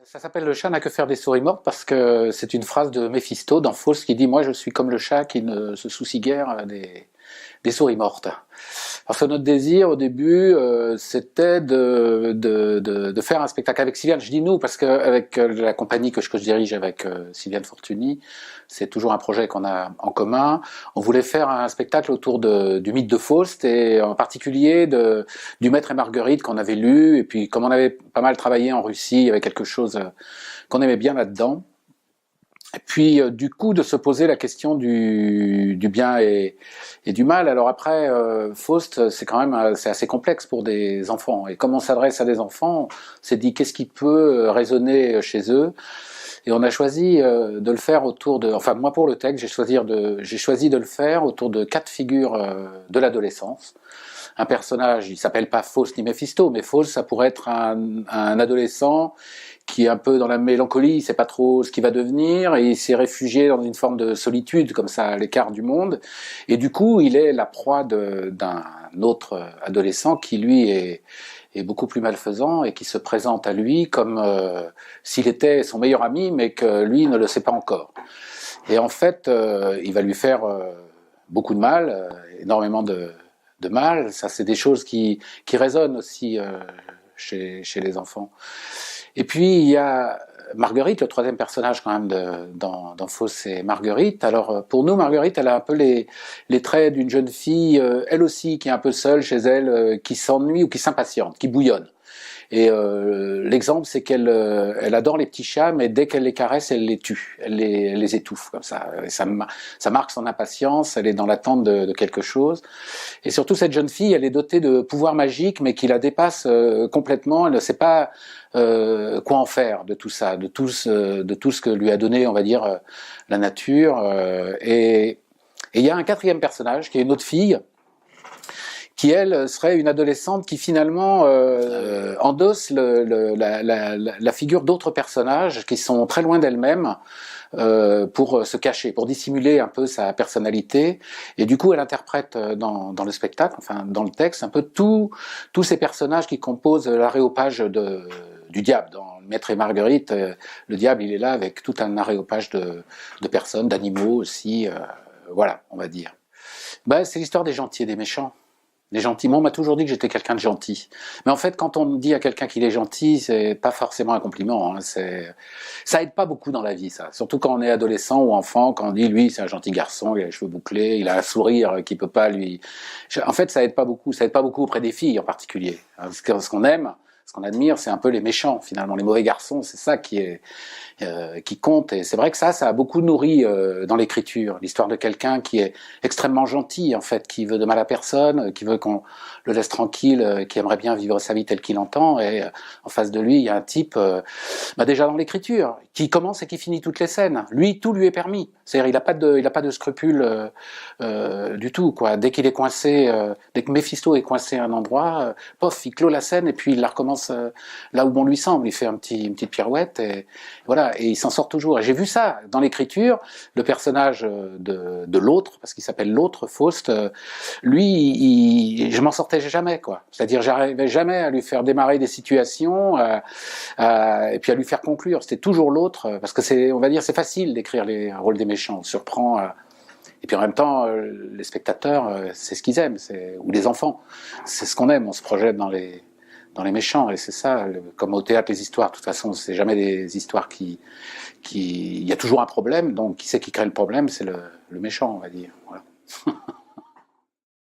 Ça s'appelle Le chat n'a que faire des souris mortes parce que c'est une phrase de Méphisto dans Faust qui dit «Moi je suis comme le chat qui ne se soucie guère des souris mortes». Parce que notre désir au début c'était de faire un spectacle avec Sylviane. Je dis nous parce qu'avec la compagnie que je dirige avec Sylviane Fortuny, c'est toujours un projet qu'on a en commun. On voulait faire un spectacle autour du mythe de Faust et en particulier du Maître et Marguerite qu'on avait lu, et puis comme on avait pas mal travaillé en Russie, il y avait quelque chose qu'on aimait bien là-dedans. Et puis du coup de se poser la question du bien et du mal. Alors après, Faust, c'est quand même c'est assez complexe pour des enfants. Et comme on s'adresse à des enfants, on s'est dit qu'est-ce qui peut résonner chez eux. Et on a choisi de le faire autour de... Enfin, moi pour le texte, j'ai choisi de le faire autour de 4 figures de l'adolescence. Un personnage, il s'appelle pas Faust ni Méphisto, mais Faust, ça pourrait être un adolescent qui est un peu dans la mélancolie, il sait pas trop ce qu'il va devenir, et il s'est réfugié dans une forme de solitude, comme ça, à l'écart du monde. Et du coup, il est la proie d'un autre adolescent qui, lui, est beaucoup plus malfaisant et qui se présente à lui comme s'il était son meilleur ami, mais que lui ne le sait pas encore. Et en fait, il va lui faire beaucoup de mal, énormément de mal. Ça, c'est des choses qui résonnent aussi chez les enfants. Et puis il y a Marguerite, le troisième personnage quand même dans Faust, c'est Marguerite. Alors pour nous, Marguerite, elle a un peu les traits d'une jeune fille, elle aussi, qui est un peu seule chez elle, qui s'ennuie ou qui s'impatiente, qui bouillonne. Et l'exemple, c'est qu'elle elle adore les petits chats, mais dès qu'elle les caresse, elle les tue, elle les étouffe comme ça. Et ça marque son impatience, elle est dans l'attente de quelque chose. Et surtout, cette jeune fille, elle est dotée de pouvoirs magiques, mais qui la dépassent complètement. Elle ne sait pas quoi en faire de tout ça, de tout ce que lui a donné, on va dire, la nature. Et il y a un quatrième personnage, qui est une autre fille, qui elle serait une adolescente qui finalement endosse la figure d'autres personnages qui sont très loin d'elle-même pour se cacher, pour dissimuler un peu sa personnalité. Et du coup, elle interprète dans le spectacle, enfin dans le texte, un peu tous ces personnages qui composent l'aréopage du diable. Dans Maître et Marguerite, le diable, il est là avec tout un aréopage de personnes, d'animaux aussi, voilà, on va dire. Ben, c'est l'histoire des gentils et des méchants. Les gentils, moi on m'a toujours dit que j'étais quelqu'un de gentil. Mais en fait, quand on dit à quelqu'un qu'il est gentil, c'est pas forcément un compliment. Hein. Ça aide pas beaucoup dans la vie, ça. Surtout quand on est adolescent ou enfant, quand on dit lui c'est un gentil garçon, il a les cheveux bouclés, il a un sourire qui peut pas lui... En fait, ça aide pas beaucoup. Ça aide pas beaucoup auprès des filles en particulier. Ce qu'on aime, ce qu'on admire, c'est un peu les méchants finalement, les mauvais garçons. C'est ça qui compte. Et c'est vrai que ça a beaucoup nourri dans l'écriture, l'histoire de quelqu'un qui est extrêmement gentil en fait, qui veut de mal à personne, qui veut qu'on le laisse tranquille, qui aimerait bien vivre sa vie telle qu'il entend. Et en face de lui, il y a un type, déjà dans l'écriture, qui commence et qui finit toutes les scènes. Lui, tout lui est permis. C'est-à-dire, il a pas de scrupules du tout, quoi. Dès qu'il est coincé, dès que Méphisto est coincé à un endroit, pof, il clôt la scène et puis il la recommence là où bon lui semble. Il fait une petite pirouette et voilà. Et il s'en sort toujours. Et j'ai vu ça dans l'écriture. Le personnage de l'autre, parce qu'il s'appelle l'autre, Faust, lui, je m'en sortais jamais, quoi. C'est-à-dire, j'arrivais jamais à lui faire démarrer des situations, et puis à lui faire conclure. C'était toujours l'autre, parce que on va dire, c'est facile d'écrire les rôles des méchants. On surprend. Et puis en même temps, les spectateurs, c'est ce qu'ils aiment, ou les enfants. C'est ce qu'on aime. On se projette dans les méchants, et c'est ça, comme au théâtre, les histoires, de toute façon, c'est jamais des histoires il y a toujours un problème, donc qui c'est qui crée le problème, c'est le méchant, on va dire, voilà.